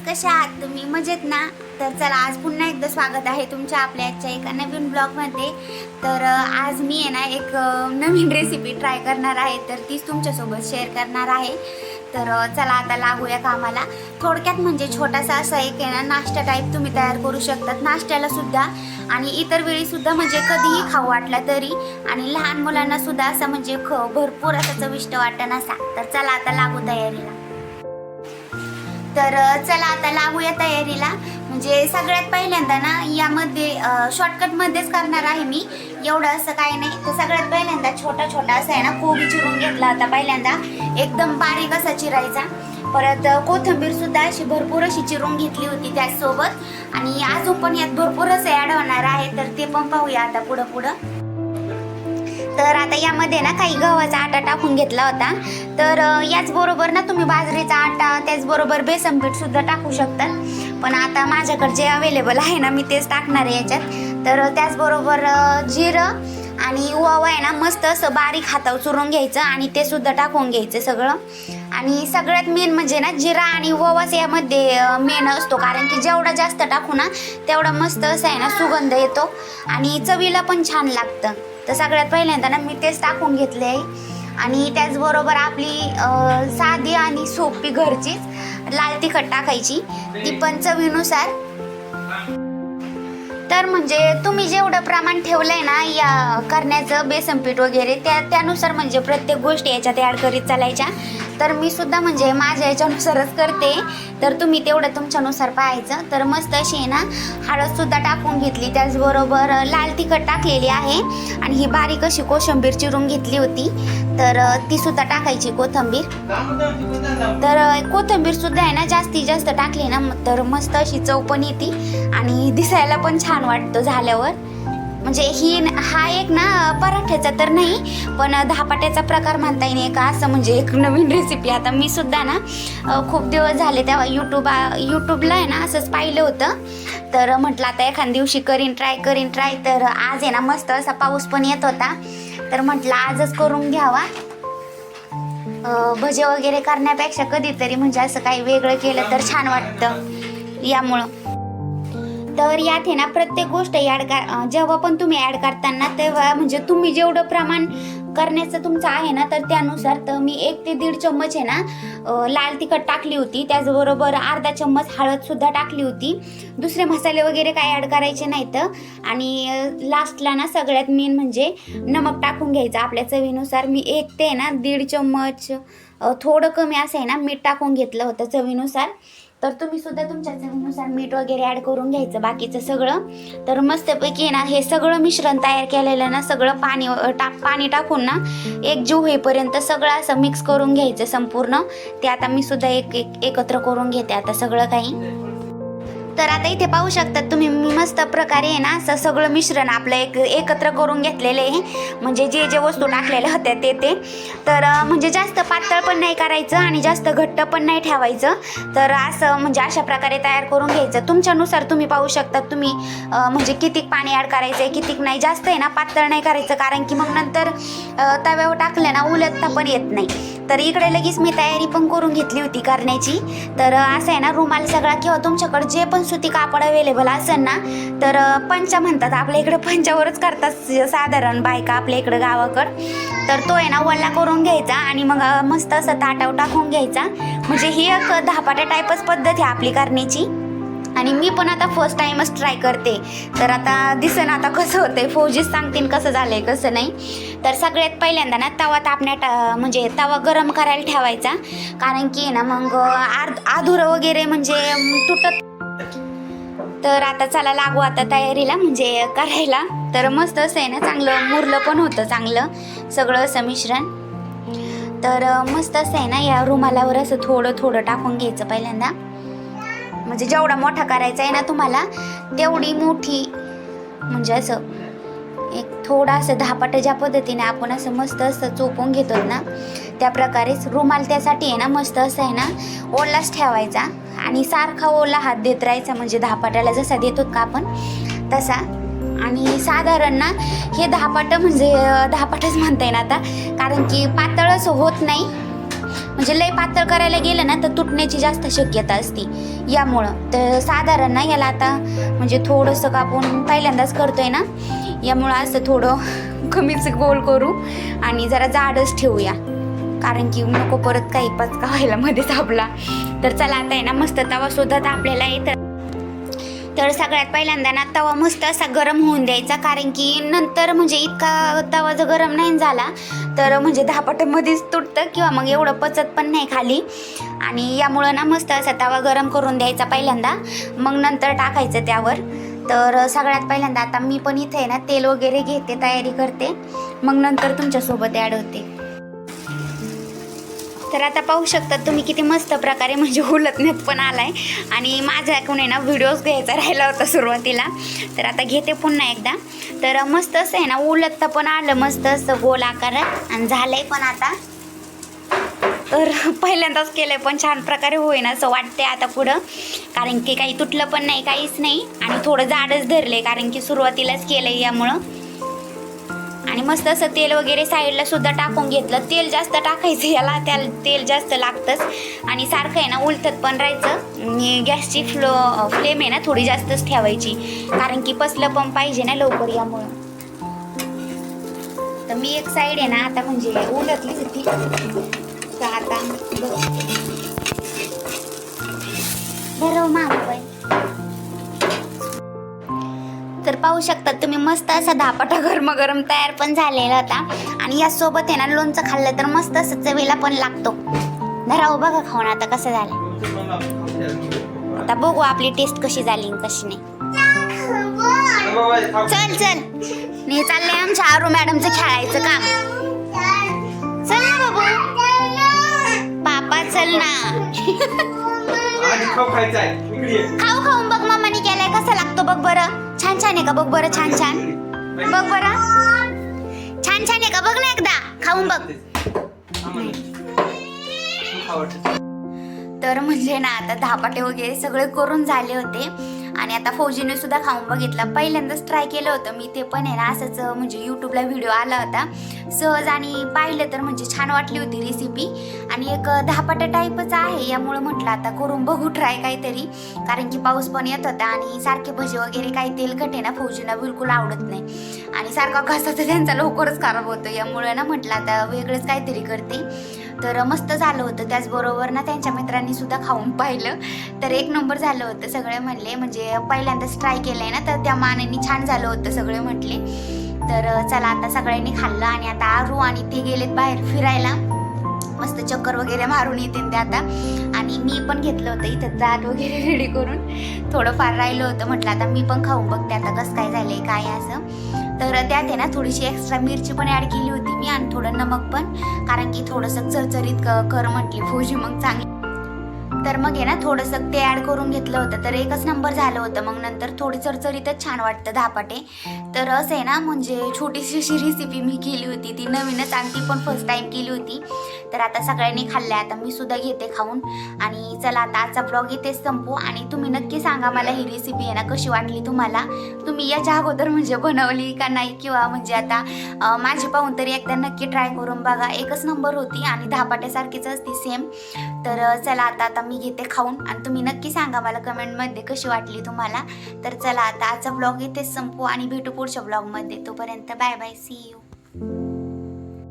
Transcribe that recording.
कशा आहात तुम्ही? मजेत ना? तर चला आज पुन्हा एकदा स्वागत आहे तुमच्या आपल्या आजच्या एका नवीन ब्लॉगमध्ये. तर आज मी आहे ना एक नवीन रेसिपी ट्राय करणार आहे, तर तीच तुमच्यासोबत शेअर करणार आहे. तर चला आता लागूया कामाला. थोडक्यात म्हणजे छोटासा असा एक आहे ना नाश्ता टाईप तुम्ही तयार करू शकतात, नाश्त्याला सुद्धा आणि इतर वेळी सुद्धा, म्हणजे कधीही खाऊ वाटला तरी, आणि लहान मुलांना सुद्धा असं म्हणजे भरपूर असं चविष्ट वाटण असा. तर चला आता लागू तयारीला. तर चला आता लागूया तयारीला. म्हणजे सगळ्यात पहिल्यांदा ना यामध्ये शॉर्टकटमध्येच करणार आहे मी, एवढं असं काही नाही. तर सगळ्यात पहिल्यांदा छोटा छोटा असा आहे ना कोबी चिरून घेतला होता पहिल्यांदा, एकदम बारीक असा चिरायचा. परत कोथिंबीर सुद्धा अशी भरपूर अशी चिरून घेतली होती त्याचसोबत, आणि अजून पण यात भरपूर असं ॲड होणार आहे, तर ते पण पाहूया आता पुढं. तर आता यामध्ये ना काही गव्हाचा आटा टाकून घेतला होता. तर याचबरोबर ना तुम्ही बाजरीचा आटा, त्याचबरोबर बेसन पीठ सुद्धा टाकू शकतात, पण आता माझ्याकडे जे अवेलेबल आहे ना मी तेच टाकणार आहे याच्यात. तर त्याचबरोबर जिरं आणि ओवा आहे ना मस्त असं बारीक हातावर चुरून घ्यायचं आणि ते सुद्धा टाकून घ्यायचं सगळं. आणि सगळ्यात मेन म्हणजे ना जिरा आणि ओवाच यामध्ये मेन असतो, कारण की जेवढा जास्त टाकू ना तेवढा मस्त असं आहे ना सुगंध येतो आणि चवीला पण छान लागतं. तर सगळ्यात पहिल्यांदा ना मी तेच टाकून घेतले आहे. आणि त्याचबरोबर आपली साधी आणि सोपी घरचीच लाल तिखट टाकायची, ती पण चवीनुसार. तर म्हणजे तुम्ही जेवढं प्रमाण ठेवलंय ना या करण्याचं बेसन पीठ वगैरे त्यानुसार म्हणजे प्रत्येक गोष्टी याच्यात ॲड करीत चालायच्या. तर मी सुद्धा म्हणजे माझ्या याच्यानुसारच करते, तर तुम्ही तेवढं तुमच्यानुसार पाहायचं. तर मस्त अशी आहे ना हळदसुद्धा टाकून घेतली, त्याचबरोबर लाल तिखट टाकलेली आहे, आणि ही बारीक अशी कोशिंबीर चिरून घेतली होती, तर ती सुद्धा टाकायची कोथिंबीर. तर कोथिंबीर सुद्धा आहे ना जास्तीत जास्त टाकली ना तर मस्त अशी चव पण येते आणि दिसायला पण छान वाटतं झाल्यावर. म्हणजे हा एक ना पराठ्याचा तर नाही, पण धपाट्याचा प्रकार म्हणता येईल का, असं म्हणजे एक नवीन रेसिपी. आता मी सुद्धा ना खूप दिवस झाले तेव्हा यूट्यूबला आहे ना असंच पाहिलं होतं, तर म्हटलं आता एखाद दिवशी ट्राय करीन. तर आज आहे ना मस्त असा पाऊस पण येत होता, तर म्हटलं आजच करून घ्यावा. भजे वगैरे करण्यापेक्षा कधीतरी म्हणजे असं काही वेगळं केलं तर छान वाटतं यामुळं. तर यात आहे ना प्रत्येक गोष्ट जेव्हा पण तुम्ही ॲड करताना तेव्हा म्हणजे तुम्ही जेवढं प्रमाण करण्याचं तुमचं आहे ना तर त्यानुसार. तर मी 1 ते 1.5 चम्मच आहे ना लाल तिखट टाकली होती, त्याचबरोबर अर्धा चम्मच हळदसुद्धा टाकली होती. दुसरे मसाले वगैरे काय ॲड करायचे नाहीत. आणि लास्टला ना सगळ्यात मेन म्हणजे नमक टाकून घ्यायचं आपल्या चवीनुसार. मी 1 ते ना 1.5 चम्मच थोडं कमी असं आहे ना मीठ टाकून घेतलं होतं चवीनुसार. तर तुम्ही सुद्धा तुमच्या चवीनुसार मीठ वगैरे ॲड करून घ्यायचं बाकीचं सगळं. तर मस्तपैकी ना हे सगळं मिश्रण तयार केलेलं ना सगळं पाणी टाकून ना एकजीव होईपर्यंत सगळं असं मिक्स करून घ्यायचं संपूर्ण. ते आता मी सुद्धा एकत्र करून घेते आता सगळं काही. तर आता इथे पाहू शकतात तुम्ही, मी मस्त प्रकारे आहे ना असं सगळं मिश्रण आपलं एकत्र करून घेतलेलं आहे, म्हणजे जे वस्तू टाकलेल्या होत्या ते. तर म्हणजे जास्त पातळ पण नाही करायचं आणि जास्त घट्ट पण नाही ठेवायचं. तर असं म्हणजे अशा प्रकारे तयार करून घ्यायचं. तुमच्यानुसार तुम्ही पाहू शकतात तुम्ही म्हणजे कितीक पाणी ॲड करायचं आहे कितीक नाही. जास्त आहे ना पातळ नाही करायचं, कारण की मग नंतर तव्यावर टाकलं ना उलटता पण येत नाही. तर इकडे लगेच मी तयारी पण करून घेतली होती करण्याची. तर असं आहे ना रुमाल सगळा किंवा तुमच्याकडे जे पण सुती कापड अवेलेबल असेल ना, तर पंचा म्हणतात आपल्या इकडे, पंचावरच करतात साधारण बायका आपल्या इकडं गावाकडं. तर तो आहे ना वल्ला करून घ्यायचा आणि मग मस्त असं ताटावर टाकून घ्यायचा. म्हणजे ही एक धपाट्या टाईपच पद्धत आहे आपली करण्याची, आणि मी पण आता फर्स्ट टाइमच ट्राय करते. तर आता दिसेन आता कसं होतंय, फौजीच सांगतील कसं झालंय कसं नाही. तर सगळ्यात पहिल्यांदा ना म्हणजे तवा गरम करायला ठेवायचा, कारण की ना मग आधुरं वगैरे म्हणजे तुटत. तर आता चला लागू आता तयारीला म्हणजे करायला. तर मस्त असं आहे ना चांगलं मुरलं पण होतं चांगलं सगळं असं मिश्रण. तर मस्त असं आहे ना या रुमालावर असं थोडं थोडं टाकून घ्यायचं पहिल्यांदा. म्हणजे जेवढा मोठा करायचा आहे ना तुम्हाला तेवढी मोठी, म्हणजे असं एक थोडं असं धपाटं ज्या पद्धतीने आपण असं मस्त असं चोपून घेतो ना त्या प्रकारेच रुमाल त्यासाठी आहे ना मस्त असं आहे ना ओलाच ठेवायचा आणि सारखा ओला हात देत राहायचा, म्हणजे धपाट्याला जसा देतो का आपण तसा. आणि साधारण ना हे धपाटं म्हणजे धपाटंच म्हणता येईल आता, कारण की पातळच होत नाही, म्हणजे लय पातळ करायला गेलं ना तर तुटण्याची जास्त शक्यता असते यामुळं. तर साधारण ना याला आता म्हणजे थोडंसं कापून पहिल्यांदाच करतोय ना, यामुळं असं थोडं कमीच गोल करू आणि जरा जाडच ठेवूया, कारण की नको परत काही पचका व्हायला मध्येच आपला. तर चला आता आहे ना मस्त तवा सुद्धा तापलेला आहे. तर सगळ्यात पहिल्यांदा ना तवा मस्त असा गरम होऊन द्यायचा, कारण की नंतर म्हणजे इतका तवा जर गरम नाही झाला तर म्हणजे धापाट्यामध्येच तुटतं किंवा मग एवढं पचत पण नाही खाली. आणि यामुळं ना मस्त असा तवा गरम करून द्यायचा पहिल्यांदा, मग नंतर टाकायचं त्यावर. तर सगळ्यात पहिल्यांदा आता मी पण इथे आहे ना तेल वगैरे घेते, तयारी करते, मग नंतर तुमच्यासोबत ॲड होते. तर आता पाहू शकता तुम्ही किती मस्त प्रकारे म्हणजे उलटण्यात पण आलाय. आणि माझ्याकडून आहे ना व्हिडिओज घ्यायचा राहिला होता सुरुवातीला, तर आता घेते पुन्हा एकदा. तर मस्त असं आहे ना उलटता पण आलं मस्त असं गोल आकारात, आणि झालंय पण आता. तर पहिल्यांदाच केलंय पण छान प्रकारे होईना असं वाटते आता पुढं, कारण की काही तुटलं पण नाही, काहीच नाही. आणि थोडं जाडच धरले कारण की सुरुवातीलाच केलंय यामुळं. आणि मस्त असं तेल वगैरे साईडला सुद्धा टाकून घेतलं. तेल जास्त टाकायचं याला, त्याला तेल जास्त लागतंच. आणि सारखं आहे ना उलटत पण राहायचं. गॅसची फ्लेम आहे ना थोडी जास्तच ठेवायची, कारण की पसलं पण पाहिजे ना लवकर यामुळं. तर मी एक साईड आहे ना आता म्हणजे उलटलीच होती, तर आता बरं मागवाय. तर पाहू शकता तुम्ही मस्त असा धापाटा गरम तयार पण झालेला होता. आणि यासोबत आहे ना लोणचं खाल्लं तर मस्त असं चवीला पण लागतो. धराव बघा खाऊन आता कसं झालं. आता बघू आपली टेस्ट कशी झाली कशी नाही. चल चल, नाही चाललंय आमच्या आरू मॅडमचं खेळायचं काम. चल ना बाबू, पापा चल ना. खाऊ खाऊन बघ मम्माने केलाय कसा लागतो बघ बरं. छान छान आहे का बघ बरं, छान छान बघ बरं, छान छान आहे का बघ ना एकदा खाऊन बघ. तर म्हणजे ना आता धापाटे वगैरे सगळे करून झाले होते. आणि आता फौजीने सुद्धा खाऊन बघितलं. पहिल्यांदाच ट्राय केलं होतं मी ते पण आहे ना असंच म्हणजे यूट्यूबला व्हिडिओ आला होता सहज, आणि पाहिलं तर म्हणजे छान वाटली होती रेसिपी. आणि एक धापाटा टाईपच आहे यामुळे म्हटलं आता करून बघू ट्राय काहीतरी, कारण की पाऊस पण येत होता आणि सारखे भजी वगैरे काही तेलकट आहे ना फौजीला बिलकुल आवडत नाही. आणि सारखा घसा तर त्यांचा लवकरच खराब होतो, यामुळे ना म्हटलं आता वेगळंच काहीतरी करते. तर मस्त झालं होतं. त्याचबरोबर ना त्यांच्या मित्रांनी सुद्धा खाऊन पाहिलं, तर एक नंबर झालं होतं सगळे म्हणले. म्हणजे पहिल्यांदाच ट्राय केलंय ना तर त्या मानाने छान झालं होतं सगळे म्हटले. तर चला आता सगळ्यांनी खाल्लं आणि आता आरू आणि ते गेलेत बाहेर फिरायला, मस्त चक्कर वगैरे मारून येते ते आता. आणि मी पण घेतलं होतं इथं दात वगैरे रेडी करून, थोडंफार राहिलं होतं, म्हटलं आता मी पण खाऊन बघते आता कसं काय झालंय काय असं. तर त्यात आहे ना थोडीशी एक्स्ट्रा मिरची पण ॲड केली होती मी, आणि थोडं नमक पण, कारण की थोडंसं चरचरीत कर म्हटली फौजी मग चांगली. तर मग आहे ना थोडंसं ते ॲड करून घेतलं होतं, तर एकच नंबर झालं होतं. मग नंतर थोडी चरचरीतच छान वाटतं धापाटे. तर असं आहे ना म्हणजे छोटीशी अशी रेसिपी मी केली होती, ती नवीनच आणि ती पण फर्स्ट टाईम केली होती. तर आता सगळ्यांनी खाल्लं, आता मी सुद्धा घेते खाऊन. आणि चला आता आजचा ब्लॉग इथेच संपू. आणि तुम्ही नक्की सांगा मला ही रेसिपी आहे ना कशी वाटली तुम्हाला, तुम्ही याच्या अगोदर म्हणजे बनवली का नाही, किंवा म्हणजे आता माझी पाहून तरी एकदा नक्की ट्राय करून बघा. एकच नंबर होती आणि धापाट्यासारखीच असती सेम. तर चला आता मी घेते खाऊन, आणि तुम्ही नक्की सांगा मला कमेंटमध्ये कशी वाटली तुम्हाला. तर चला आता आजचा ब्लॉग इथेच संपू आणि भेटू पुढच्या ब्लॉगमध्ये. तोपर्यंत बाय बाय, सी यू.